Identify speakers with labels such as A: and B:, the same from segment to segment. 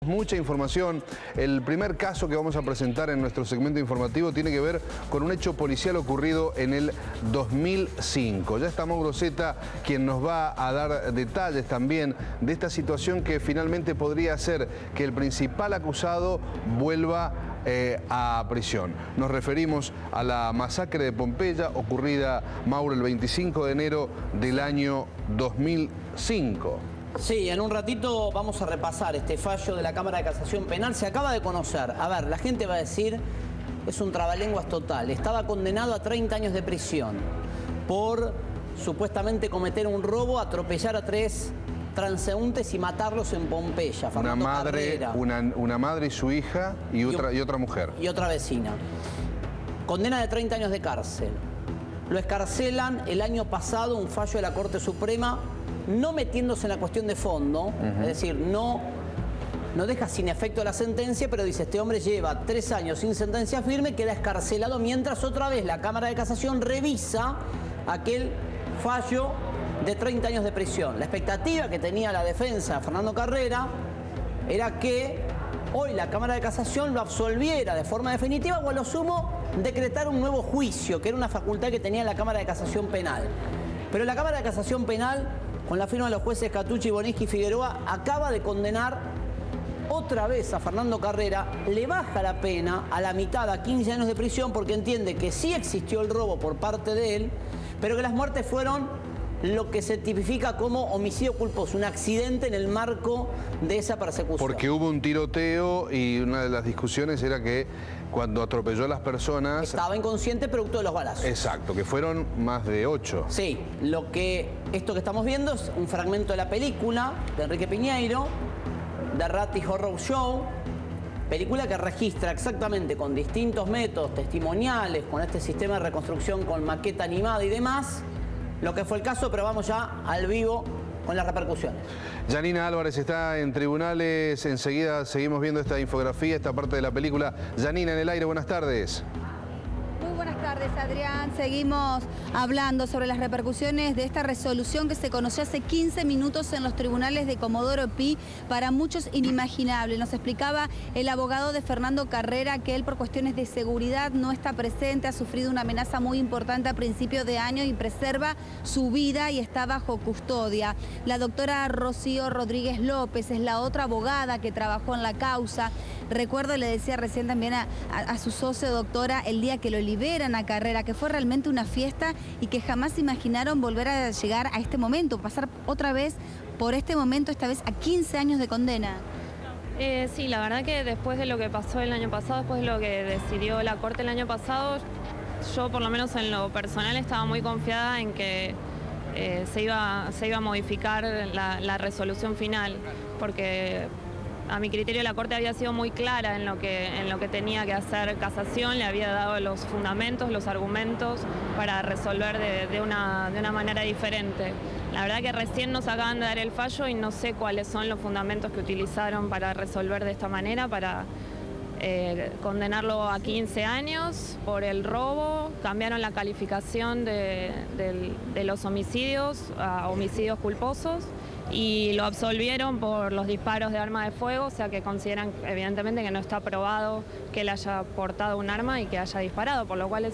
A: mucha información. El primer caso que vamos a presentar en nuestro segmento informativo tiene que ver con un hecho policial ocurrido en el 2005. Ya está Mauro Zeta, quien nos va a dar detalles también de esta situación que finalmente podría hacer que el principal acusado vuelva a prisión. Nos referimos a la masacre de Pompeya ocurrida, Mauro, el 25 de enero del año 2005.
B: Sí, en un ratito vamos a repasar este fallo de la Cámara de Casación Penal. Se acaba de conocer. A ver, la gente va a decir, es un trabalenguas total. Estaba condenado a 30 años de prisión por supuestamente cometer un robo, atropellar a 3 transeúntes y matarlos en Pompeya.
A: Una madre y su hija y otra mujer.
B: Y otra vecina. Condena de 30 años de cárcel. Lo escarcelan el año pasado, un fallo de la Corte Suprema, no metiéndose en la cuestión de fondo, es decir, no deja sin efecto la sentencia, pero dice, este hombre lleva 3 años sin sentencia firme, queda escarcelado, mientras otra vez la Cámara de Casación revisa aquel fallo de 30 años de prisión. La expectativa que tenía la defensa, Fernando Carrera, era que hoy la Cámara de Casación lo absolviera de forma definitiva o a lo sumo decretar un nuevo juicio, que era una facultad que tenía la Cámara de Casación Penal. Pero la Cámara de Casación Penal, con la firma de los jueces Catucci, Boneschi y Figueroa, acaba de condenar otra vez a Fernando Carrera, le baja la pena a la mitad, a 15 años de prisión, porque entiende que sí existió el robo por parte de él, pero que las muertes fueron lo que se tipifica como homicidio culposo, un accidente en el marco de esa persecución.
A: Porque hubo un tiroteo y una de las discusiones era que cuando atropelló a las personas...
B: Estaba inconsciente producto de los balazos.
A: Exacto, que fueron más de 8.
B: Sí, esto que estamos viendo es un fragmento de la película de Enrique Piñeiro, The Ratty Horror Show, película que registra exactamente con distintos métodos testimoniales, con este sistema de reconstrucción con maqueta animada y demás, lo que fue el caso, pero vamos ya al vivo con las repercusiones.
A: Yanina Álvarez está en tribunales, enseguida seguimos viendo esta infografía, esta parte de la película. Yanina, en el aire, buenas tardes.
C: Muy buenas tardes, Adrián. Seguimos hablando sobre las repercusiones de esta resolución que se conoció hace 15 minutos en los tribunales de Comodoro Pi, para muchos inimaginable. Nos explicaba el abogado de Fernando Carrera que él por cuestiones de seguridad no está presente, ha sufrido una amenaza muy importante a principios de año y preserva su vida y está bajo custodia. La doctora Rocío Rodríguez López es la otra abogada que trabajó en la causa. Recuerdo, le decía recién también a su socio, doctora, el día que lo liberan a Carrera, que fue realmente una fiesta y que jamás imaginaron volver a llegar a este momento, pasar otra vez por este momento, esta vez a 15 años de condena.
D: Sí, la verdad que después de lo que pasó el año pasado, después de lo que decidió la Corte el año pasado, yo por lo menos en lo personal estaba muy confiada en que se iba a modificar la resolución final, porque a mi criterio la Corte había sido muy clara en lo que tenía que hacer casación, le había dado los fundamentos, los argumentos para resolver de una manera diferente. La verdad que recién nos acaban de dar el fallo y no sé cuáles son los fundamentos que utilizaron para resolver de esta manera, para condenarlo a 15 años por el robo. Cambiaron la calificación de los homicidios a homicidios culposos y lo absolvieron por los disparos de arma de fuego, o sea que consideran evidentemente que no está probado que él haya portado un arma y que haya disparado, por lo cual es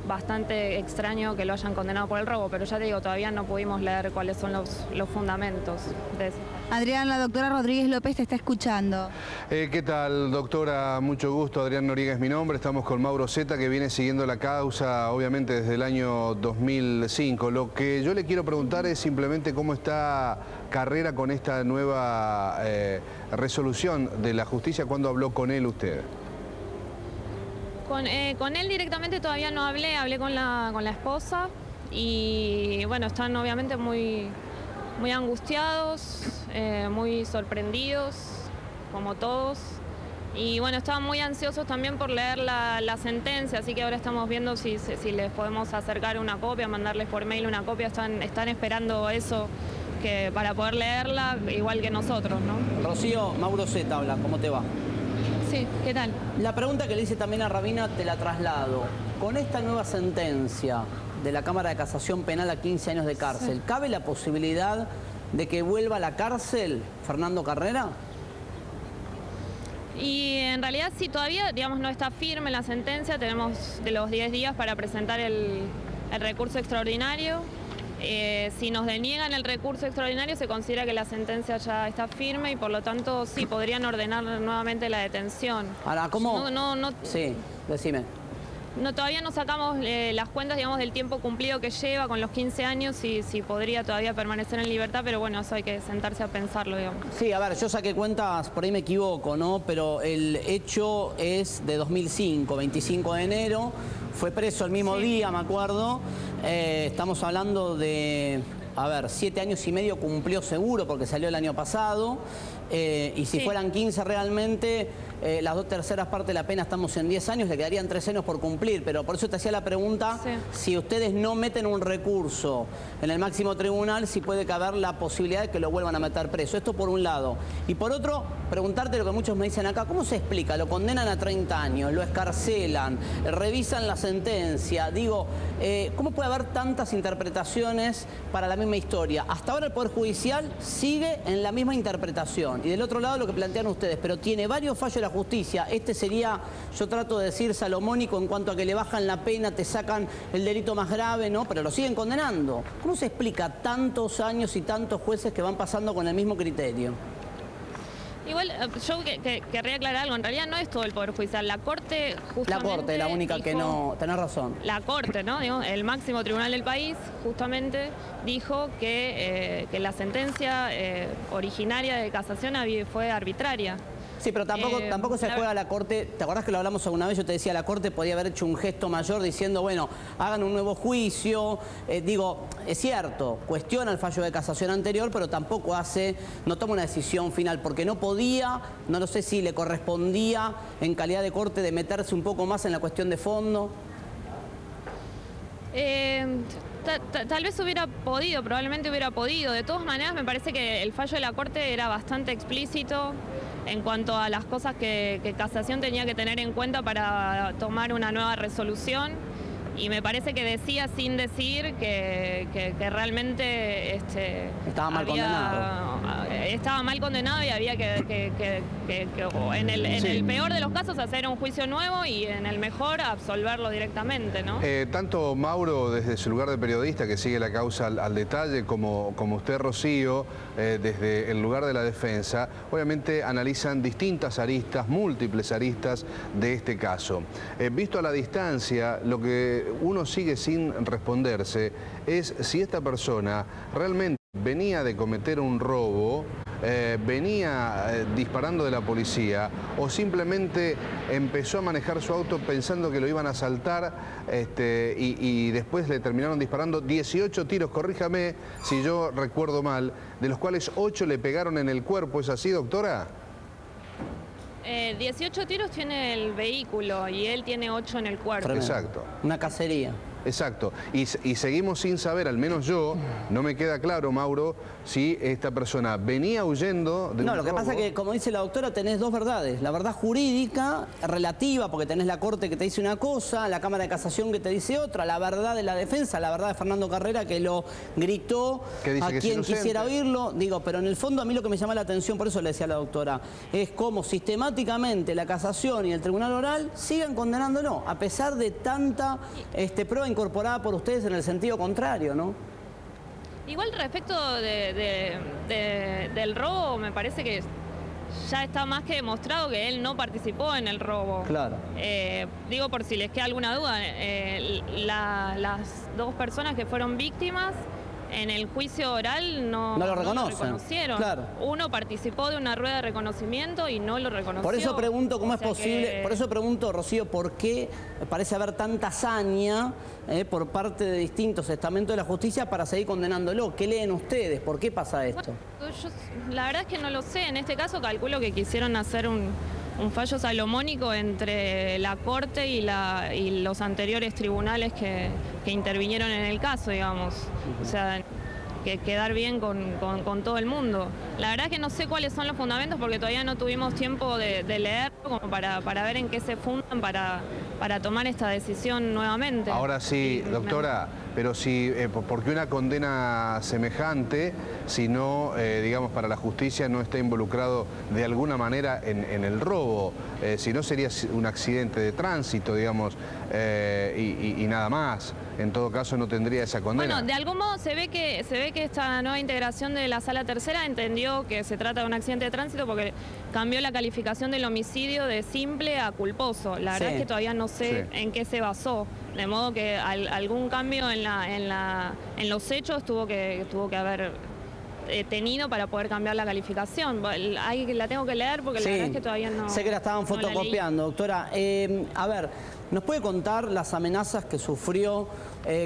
D: bastante extraño que lo hayan condenado por el robo, pero ya te digo, todavía no pudimos leer cuáles son los fundamentos de eso.
C: Adrián, la doctora Rodríguez López te está escuchando.
A: ¿Qué tal, doctora? Mucho gusto. Adrián Noriega es mi nombre. Estamos con Mauro Zeta, que viene siguiendo la causa, obviamente, desde el año 2005. Lo que yo le quiero preguntar es simplemente cómo está Carrera con esta nueva resolución de la justicia. ¿Cuándo habló con él usted?
D: Con él directamente todavía no hablé con la esposa y bueno, están obviamente muy angustiados, muy sorprendidos, como todos. Y bueno, estaban muy ansiosos también por leer la sentencia, así que ahora estamos viendo si les podemos acercar una copia, mandarles por mail una copia. Están esperando eso para poder leerla, igual que nosotros, ¿no?
B: Rocío, Mauro Zeta habla, ¿cómo te va?
D: Sí, ¿qué tal?
B: La pregunta que le hice también a Rabina te la traslado. Con esta nueva sentencia de la Cámara de Casación Penal a 15 años de cárcel, sí, ¿cabe la posibilidad de que vuelva a la cárcel Fernando Carrera?
D: Y en realidad sí, todavía, digamos, no está firme la sentencia, tenemos de los 10 días para presentar el recurso extraordinario. Si nos deniegan el recurso extraordinario, se considera que la sentencia ya está firme y por lo tanto sí, podrían ordenar nuevamente la detención.
B: Ahora, ¿cómo?
D: No,
B: sí, decime.
D: No, todavía no sacamos las cuentas, digamos, del tiempo cumplido que lleva con los 15 años y si podría todavía permanecer en libertad, pero bueno, eso hay que sentarse a pensarlo, digamos.
B: Sí, a ver, yo saqué cuentas, por ahí me equivoco, ¿no? Pero el hecho es de 2005, 25 de enero, fue preso el mismo día, me acuerdo. Estamos hablando de, a ver, 7 años y medio cumplió seguro porque salió el año pasado. Y si fueran 15 realmente, las 2/3 partes de la pena estamos en 10 años, le quedarían 3 años por cumplir. Pero por eso te hacía la pregunta, si ustedes no meten un recurso en el máximo tribunal, si puede caber la posibilidad de que lo vuelvan a meter preso. Esto por un lado. Y por otro, preguntarte lo que muchos me dicen acá, ¿cómo se explica? Lo condenan a 30 años, lo escarcelan, revisan la sentencia. Digo, ¿cómo puede haber tantas interpretaciones para la misma historia? Hasta ahora el Poder Judicial sigue en la misma interpretación. Y del otro lado lo que plantean ustedes, pero tiene varios fallos de la justicia. Este sería, yo trato de decir, salomónico en cuanto a que le bajan la pena, te sacan el delito más grave, ¿no? Pero lo siguen condenando. ¿Cómo se explica tantos años y tantos jueces que van pasando con el mismo criterio?
D: Igual, yo querría aclarar algo, en realidad no es todo el Poder Judicial, la Corte justamente...
B: La Corte, la única que no... Tenés razón.
D: La Corte, ¿no? Digo, el máximo tribunal del país justamente dijo que la sentencia originaria de casación fue arbitraria.
B: Sí, pero tampoco se juega la Corte. ¿Te acordás que lo hablamos alguna vez? Yo te decía, la Corte podía haber hecho un gesto mayor diciendo, bueno, hagan un nuevo juicio. Digo, es cierto, cuestiona el fallo de casación anterior, pero tampoco no toma una decisión final, porque no podía, no lo sé si le correspondía en calidad de Corte de meterse un poco más en la cuestión de fondo.
D: Tal vez hubiera podido, probablemente hubiera podido. De todas maneras, me parece que el fallo de la Corte era bastante explícito en cuanto a las cosas que Casación tenía que tener en cuenta para tomar una nueva resolución. Y me parece que decía sin decir que realmente
B: estaba mal condenado.
D: Estaba mal condenado y había que en el peor de los casos hacer un juicio nuevo y en el mejor absolverlo directamente, ¿no?
A: Tanto Mauro, desde su lugar de periodista que sigue la causa al detalle, como usted, Rocío, desde el lugar de la defensa, obviamente analizan distintas aristas, múltiples aristas de este caso. Visto a la distancia, lo que uno sigue sin responderse es si esta persona realmente venía de cometer un robo, venía disparando de la policía o simplemente empezó a manejar su auto pensando que lo iban a asaltar y después le terminaron disparando 18 tiros, corríjame si yo recuerdo mal, de los cuales 8 le pegaron en el cuerpo. ¿Es así, doctora?
D: 18 tiros tiene el vehículo y él tiene 8 en el cuerpo.
B: Tremendo.
A: Exacto.
B: Una cacería.
A: Exacto. Y seguimos sin saber, al menos yo, no me queda claro, Mauro, si esta persona venía huyendo de un
B: No, lo que
A: robo.
B: pasa es que, como dice la doctora, tenés dos verdades. La verdad jurídica, relativa, porque tenés la Corte que te dice una cosa, la Cámara de Casación que te dice otra, la verdad de la defensa, la verdad de Fernando Carrera que lo gritó
A: Que dice
B: a
A: que es
B: quien
A: inocente.
B: quisiera oírlo. Digo, pero en el fondo a mí lo que me llama la atención, por eso le decía a la doctora, es cómo sistemáticamente la Casación y el Tribunal Oral sigan condenándolo, a pesar de tanta prueba incorporada por ustedes en el sentido contrario, ¿no?
D: Igual respecto del robo, me parece que ya está más que demostrado que él no participó en el robo.
B: Claro.
D: Digo por si les queda alguna duda, las dos personas que fueron víctimas en el juicio oral no
B: lo
D: lo
B: reconocieron.
D: reconocieron.
B: Claro.
D: Uno participó de una rueda de reconocimiento y no lo reconoció.
B: Por eso pregunto cómo
D: O
B: es
D: sea
B: posible, por eso pregunto, Rocío, por qué parece haber tanta hazaña por parte de distintos estamentos de la justicia para seguir condenándolo. ¿Qué leen ustedes? ¿Por qué pasa esto?
D: La verdad es que no lo sé. En este caso calculo que quisieron hacer un fallo salomónico entre la Corte y los anteriores tribunales que intervinieron en el caso, digamos. O sea, que quedar bien con todo el mundo. La verdad es que no sé cuáles son los fundamentos porque todavía no tuvimos tiempo de leerlo como para ver en qué se fundan para tomar esta decisión nuevamente.
A: Ahora sí, doctora, pero si, porque una condena semejante sino, digamos, para la justicia no está involucrado de alguna manera en el robo, si no sería un accidente de tránsito, digamos, y nada más. En todo caso no tendría esa condena.
D: Bueno, de algún modo se ve que esta nueva integración de la Sala Tercera entendió que se trata de un accidente de tránsito porque cambió la calificación del homicidio de simple a culposo. La verdad es que todavía no sé en qué se basó. De modo que algún cambio en los hechos tuvo que haber tenido para poder cambiar la calificación. La tengo que leer porque la verdad es que todavía no.
B: Sé que la estaban fotocopiando, doctora. A ver, ¿nos puede contar las amenazas que sufrió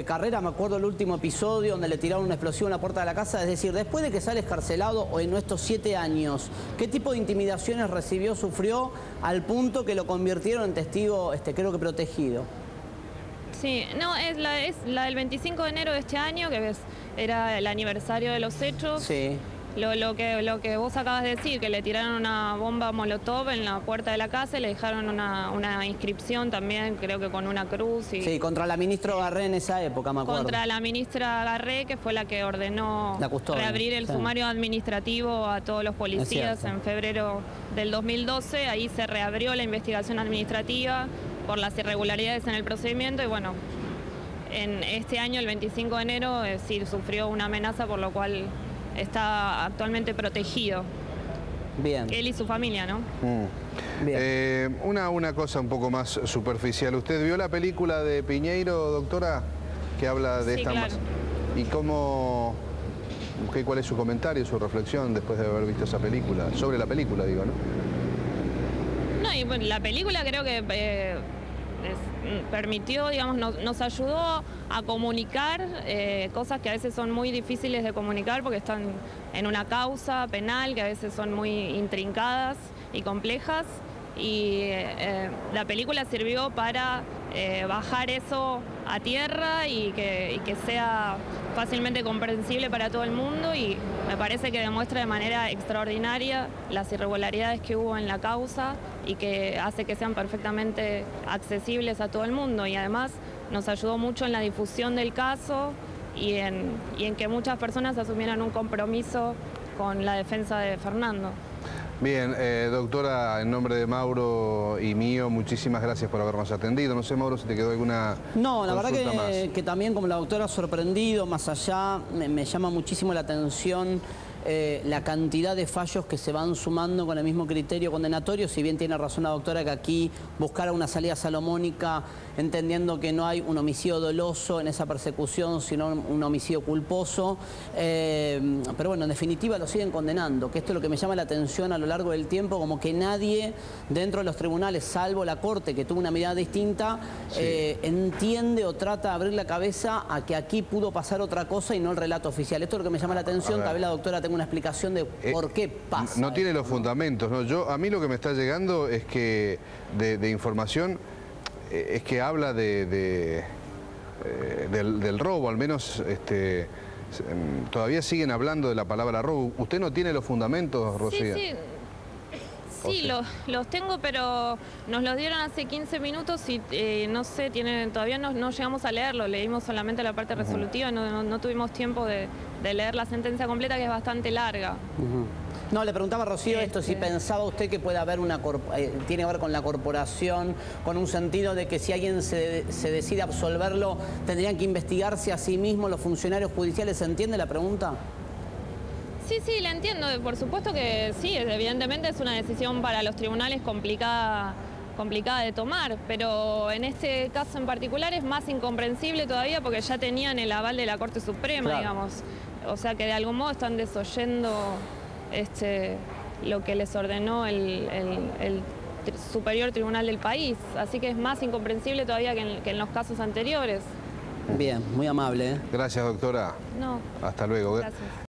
B: Carrera? Me acuerdo el último episodio donde le tiraron un explosivo en la puerta de la casa. Es decir, después de que sale escarcelado o en estos 7 años, ¿qué tipo de intimidaciones recibió, sufrió, al punto que lo convirtieron en testigo, creo que protegido?
D: Sí, no, es la del 25 de enero de este año, que era el aniversario de los hechos.
B: Sí.
D: Lo que vos acabas de decir, que le tiraron una bomba molotov en la puerta de la casa y le dejaron una inscripción también, creo que con una cruz.
B: Sí, contra la ministra Garré en esa época, me acuerdo.
D: Contra la ministra Garré, que fue la que ordenó reabrir el sumario administrativo a todos los policías en febrero del 2012. Ahí se reabrió la investigación administrativa por las irregularidades en el procedimiento y bueno, en este año, el 25 de enero, sí sufrió una amenaza, por lo cual está actualmente protegido.
B: Bien.
D: Él y su familia, ¿no?
B: Bien.
A: Una cosa un poco más superficial. ¿Usted vio la película de Piñeiro, doctora? Que habla de esta...
D: Claro.
A: ¿Y cuál es su comentario, su reflexión después de haber visto esa película? Sobre la película, digo, ¿no?
D: No, y bueno, la película creo que permitió, digamos, nos ayudó a comunicar cosas que a veces son muy difíciles de comunicar porque están en una causa penal que a veces son muy intrincadas y complejas, y la película sirvió para bajar eso a tierra y que sea fácilmente comprensible para todo el mundo, y me parece que demuestra de manera extraordinaria las irregularidades que hubo en la causa y que hace que sean perfectamente accesibles a todo el mundo, y además nos ayudó mucho en la difusión del caso y en que muchas personas asumieran un compromiso con la defensa de Fernando.
A: Bien, doctora, en nombre de Mauro y mío, muchísimas gracias por habernos atendido. No sé, Mauro, si te quedó alguna
B: No, la verdad
A: más.
B: que también, como la doctora, sorprendido, más allá, me llama muchísimo la atención la cantidad de fallos que se van sumando con el mismo criterio condenatorio. Si bien tiene razón la doctora que aquí buscara una salida salomónica, entendiendo que no hay un homicidio doloso en esa persecución, sino un homicidio culposo. Pero bueno, en definitiva lo siguen condenando, que esto es lo que me llama la atención a lo largo del tiempo, como que nadie dentro de los tribunales, salvo la Corte, que tuvo una mirada distinta, entiende o trata de abrir la cabeza a que aquí pudo pasar otra cosa y no el relato oficial. Esto es lo que me llama la atención. Tal vez la doctora tenga una explicación de por qué pasa.
A: No tiene los fundamentos, ¿no? A mí lo que me está llegando es que de información es que habla del robo, al menos todavía siguen hablando de la palabra robo. ¿Usted no tiene los fundamentos, Rocía?
D: Sí, los tengo, pero nos los dieron hace 15 minutos y no sé, todavía no llegamos a leerlo, leímos solamente la parte resolutiva, no tuvimos tiempo de leer la sentencia completa, que es bastante larga.
B: No, le preguntaba a Rocío esto, si pensaba usted que puede haber tiene que ver con la corporación, con un sentido de que si alguien se decide absolverlo, tendrían que investigarse a sí mismos los funcionarios judiciales. ¿Se entiende la pregunta?
D: Sí, la entiendo. Por supuesto que sí, evidentemente es una decisión para los tribunales complicada de tomar, pero en este caso en particular es más incomprensible todavía porque ya tenían el aval de la Corte Suprema, digamos. O sea que de algún modo están desoyendo lo que les ordenó el superior tribunal del país. Así que es más incomprensible todavía que en los casos anteriores.
B: Bien, muy amable.
A: Gracias, doctora.
D: No.
A: Hasta luego.
D: Gracias.